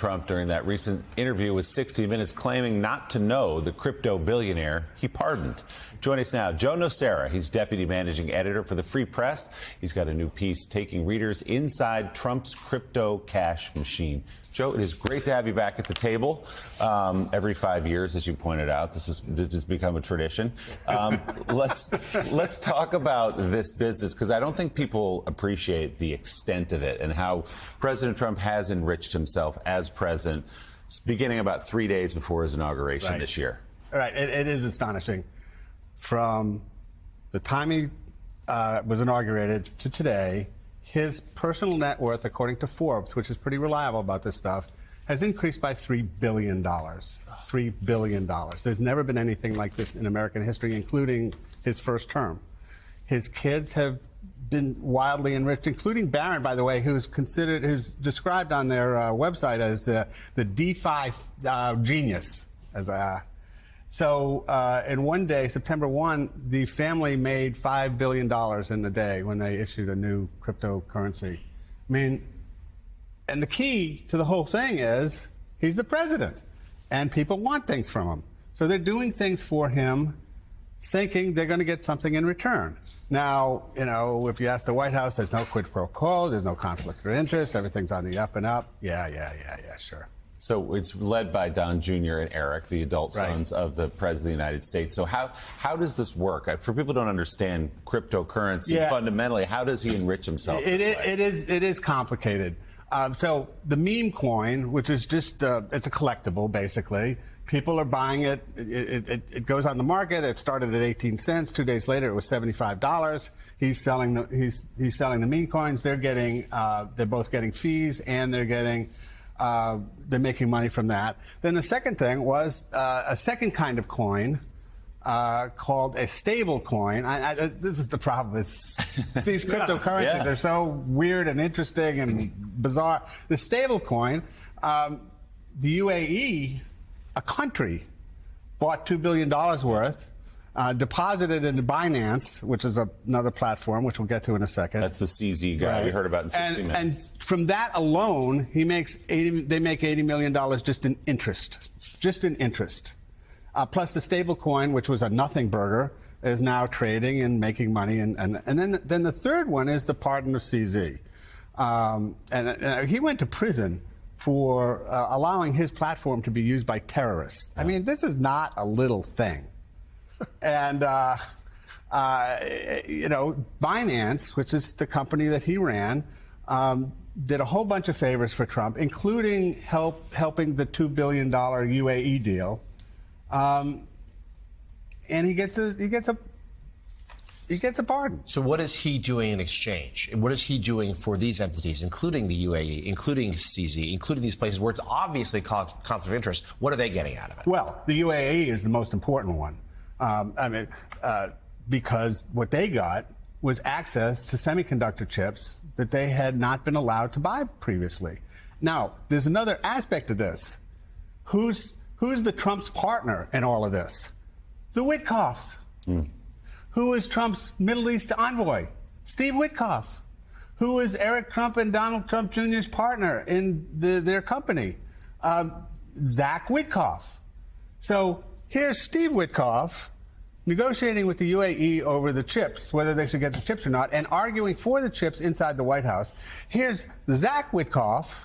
Trump during that recent interview with 60 Minutes, claiming not to know the crypto billionaire he pardoned. Joining us now, Joe Nocera. He's deputy managing editor for the Free Press. He's got a new piece taking readers inside Trump's crypto cash machine. Joe, it is great to have you back at the table. Every 5 years, as you pointed out, this has become a tradition. Let's talk about this business, because I don't think people appreciate the extent of it and how President Trump has enriched himself as president, beginning about 3 days before his inauguration this year. Right. It is astonishing. From the time he was inaugurated to today, his personal net worth, according to Forbes, which is pretty reliable about this stuff, has increased by $3 billion. $3 billion. There's never been anything like this in American history, including his first term. His kids have been wildly enriched, including Barron, by the way, who's described on their website as the DeFi genius. So in one day, September 1, the family made $5 billion in a day when they issued a new cryptocurrency. I mean, and the key to the whole thing is he's the president, and people want things from him. So they're doing things for him, thinking they're going to get something in return. Now, you know, if you ask the White House, there's no quid pro quo, there's no conflict of interest, everything's on the up and up. Yeah, sure. So it's led by Don Jr. and Eric, the adult sons of the President of the United States. So how does this work? For people who don't understand cryptocurrency, fundamentally, how does he enrich himself? It is complicated. So the meme coin, which is just it's a collectible, basically. People are buying it. It goes on the market. It started at 18 cents. 2 days later, it was $75. He's selling the meme coins. They're both getting fees, and they're making money from that. Then the second thing was a second kind of coin called a stable coin. This is the problem. These cryptocurrencies are so weird and interesting and bizarre. The stable coin, the UAE, a country, bought $2 billion worth, deposited into Binance, which is another platform, which we'll get to in a second. That's the CZ guy we heard about in 60 Minutes. And from that alone, they make $80 million just in interest. Plus the stable coin, which was a nothing burger, is now trading and making money. And then the third one is the pardon of CZ. And he went to prison for allowing his platform to be used by terrorists. I mean, this is not a little thing. And, you know, Binance, which is the company that he ran, did a whole bunch of favors for Trump, including helping the $2 billion UAE deal. And he gets a pardon. So what is he doing in exchange? What is he doing for these entities, including the UAE, including CZ, including these places where it's obviously conflict of interest? What are they getting out of it? Well, the UAE is the most important one. Because what they got was access to semiconductor chips that they had not been allowed to buy previously. Now, there's another aspect of this. Who's the Trump's partner in all of this? The Witkoffs. Who is Trump's Middle East envoy? Steve Witkoff. Who is Eric Trump and Donald Trump Jr.'s partner in their company? Zach Witkoff. So here's Steve Witkoff negotiating with the UAE over the chips, whether they should get the chips or not, and arguing for the chips inside the White House. Here's Zach Witkoff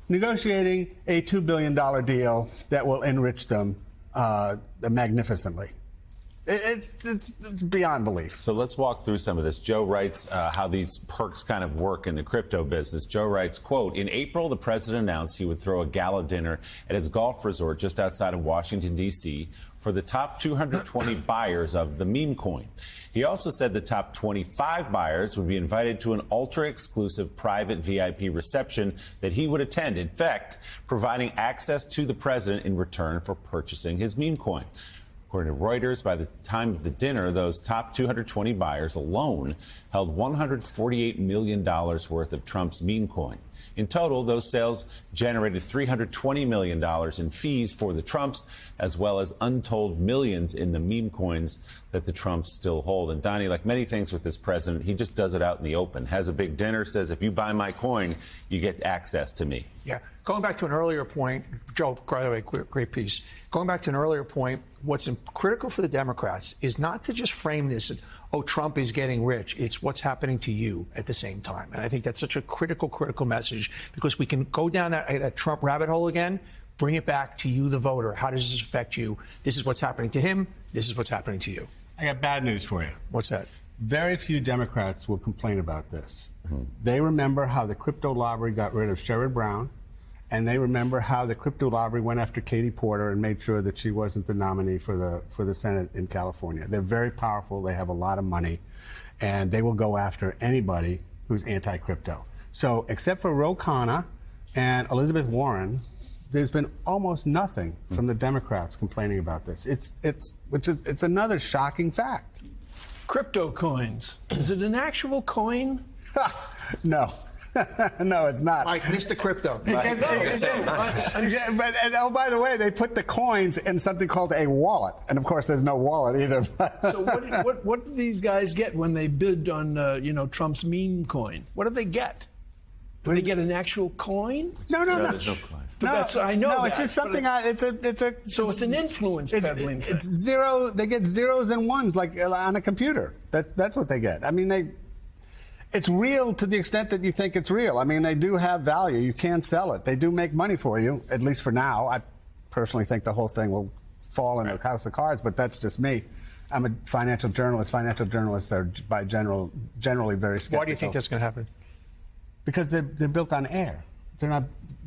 negotiating a $2 billion deal that will enrich them magnificently. It's beyond belief. So let's walk through some of this. Joe writes how these perks kind of work in the crypto business. Joe writes, quote, in April, the president announced he would throw a gala dinner at his golf resort just outside of Washington, D.C. for the top 220 buyers of the meme coin. He also said the top 25 buyers would be invited to an ultra-exclusive private VIP reception that he would attend, in fact, providing access to the president in return for purchasing his meme coin. According to Reuters, by the time of the dinner, those top 220 buyers alone held $148 million worth of Trump's meme coin. In total, those sales generated $320 million in fees for the Trumps, as well as untold millions in the meme coins that the Trumps still hold. And Donnie, like many things with this president, he just does it out in the open. Has a big dinner, says, if you buy my coin, you get access to me. Yeah. Going back to an earlier point, Joe, by the way, great piece. Going back to an earlier point, what's critical for the Democrats is not to just frame this as, oh, Trump is getting rich. It's what's happening to you at the same time. And I think that's such a critical message, because we can go down that Trump rabbit hole again, bring it back to you, the voter. How does this affect you? This is what's happening to him. This is what's happening to you. I got bad news for you. What's that? Very few Democrats will complain about this. They remember how the crypto lobby got rid of Sherrod Brown, and they remember how the crypto lobby went after Katie Porter and made sure that she wasn't the nominee for the Senate in California. They're very powerful. They have a lot of money, and they will go after anybody who's anti-crypto. So, except for Ro Khanna and Elizabeth Warren, there's been almost nothing from the Democrats complaining about this. It's another shocking fact. Crypto coins. Is it an actual coin? No. No, it's not. Mike, Mr. Crypto. And oh, by the way, they put the coins in something called a wallet, and of course, there's no wallet either. So what do these guys get when they bid on Trump's meme coin? What do they get? Do they get an actual coin? No. There's no coin. I know. No, that, it's just something. So it's an influence peddling thing. It's zero. They get zeros and ones like on a computer. That's what they get. I mean, it's real to the extent that you think it's real. I mean, they do have value. You can sell it. They do make money for you, at least for now. I personally think the whole thing will fall in a house of cards, but that's just me. I'm a financial journalist. Financial journalists are generally very skeptical. Why do you think that's going to happen? Because they're built on air. They're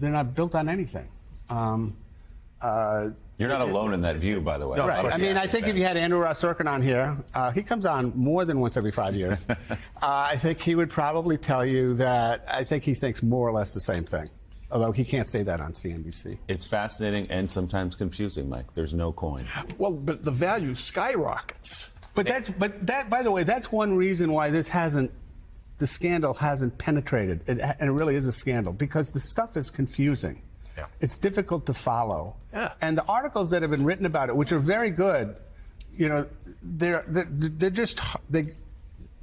not built on anything. You're not alone in that view, by the way. No, right. I mean, I think if you had Andrew Ross Sorkin on here, he comes on more than once every 5 years. I think he would probably tell you that I think he thinks more or less the same thing, although he can't say that on CNBC. It's fascinating and sometimes confusing, Mike. There's no coin. Well, but the value skyrockets. But that, by the way, that's one reason why the scandal hasn't penetrated, and it really is a scandal, because the stuff is confusing. Yeah. It's difficult to follow. Yeah. And the articles that have been written about it, which are very good, they're just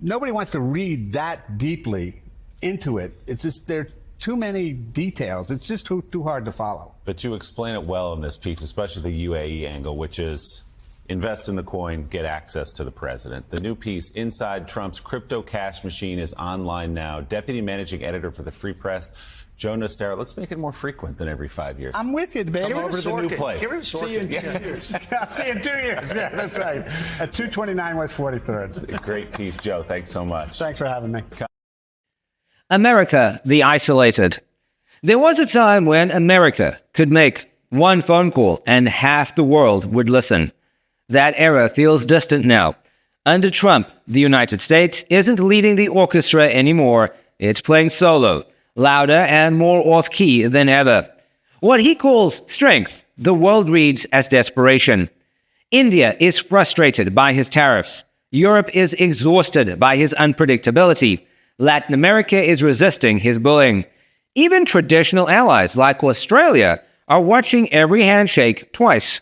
nobody wants to read that deeply into it. It's just there are too many details. It's just too hard to follow. But you explain it well in this piece, especially the UAE angle, which is invest in the coin, get access to the president. The new piece, Inside Trump's Crypto Cash Machine, is online now. Deputy Managing Editor for the Free Press, Joe Nocera. Let's make it more frequent than every 5 years. I'm with you, baby. Come over to the new place. See you in 2 years. I'll see you in 2 years. Yeah, that's right. At 229 West 43rd. It's a great piece, Joe. Thanks so much. Thanks for having me. America the Isolated. There was a time when America could make one phone call and half the world would listen. That era feels distant now. Under Trump, the United States isn't leading the orchestra anymore. It's playing solo, louder and more off-key than ever. What he calls strength, the world reads as desperation. India is frustrated by his tariffs. Europe is exhausted by his unpredictability. Latin America is resisting his bullying. Even traditional allies like Australia are watching every handshake twice.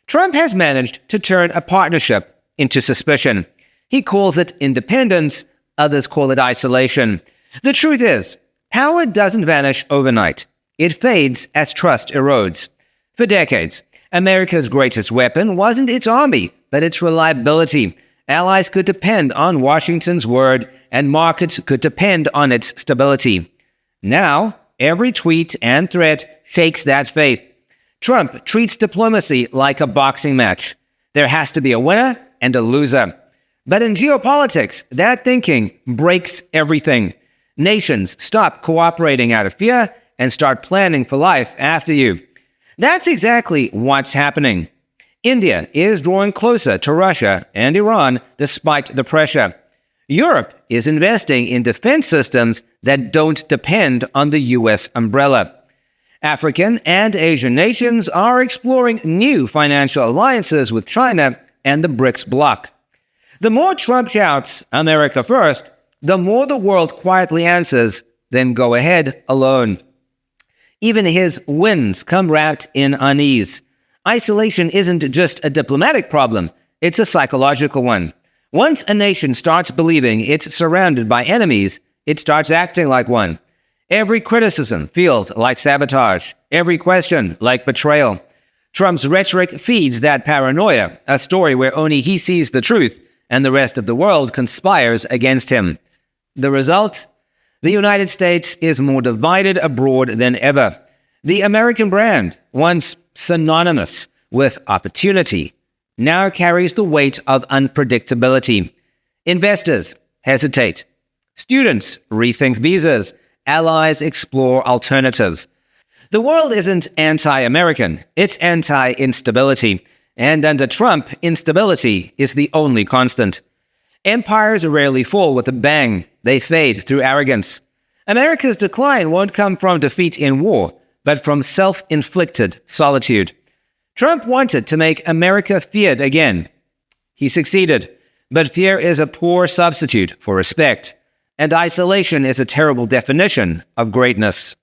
Trump has managed to turn a partnership into suspicion. He calls it independence, others call it isolation. The truth is, power doesn't vanish overnight. It fades as trust erodes. For decades, America's greatest weapon wasn't its army, but its reliability. Allies could depend on Washington's word, and markets could depend on its stability. Now, every tweet and threat shakes that faith. Trump treats diplomacy like a boxing match. There has to be a winner and a loser. But in geopolitics, that thinking breaks everything. Nations stop cooperating out of fear and start planning for life after you. That's exactly what's happening. India is drawing closer to Russia and Iran despite the pressure. Europe is investing in defense systems that don't depend on the U.S. umbrella. African and Asian nations are exploring new financial alliances with China and the BRICS bloc. The more Trump shouts, America first, the more the world quietly answers, then go ahead alone. Even his wins come wrapped in unease. Isolation isn't just a diplomatic problem, it's a psychological one. Once a nation starts believing it's surrounded by enemies, it starts acting like one. Every criticism feels like sabotage, every question like betrayal. Trump's rhetoric feeds that paranoia, a story where only he sees the truth and the rest of the world conspires against him. The result? The United States is more divided abroad than ever. The American brand, once synonymous with opportunity, now carries the weight of unpredictability. Investors hesitate. Students rethink visas. Allies explore alternatives. The world isn't anti-American, it's anti-instability. And under Trump, instability is the only constant. Empires rarely fall with a bang. They fade through arrogance. America's decline won't come from defeat in war, but from self-inflicted solitude. Trump wanted to make America feared again. He succeeded, but fear is a poor substitute for respect, and isolation is a terrible definition of greatness.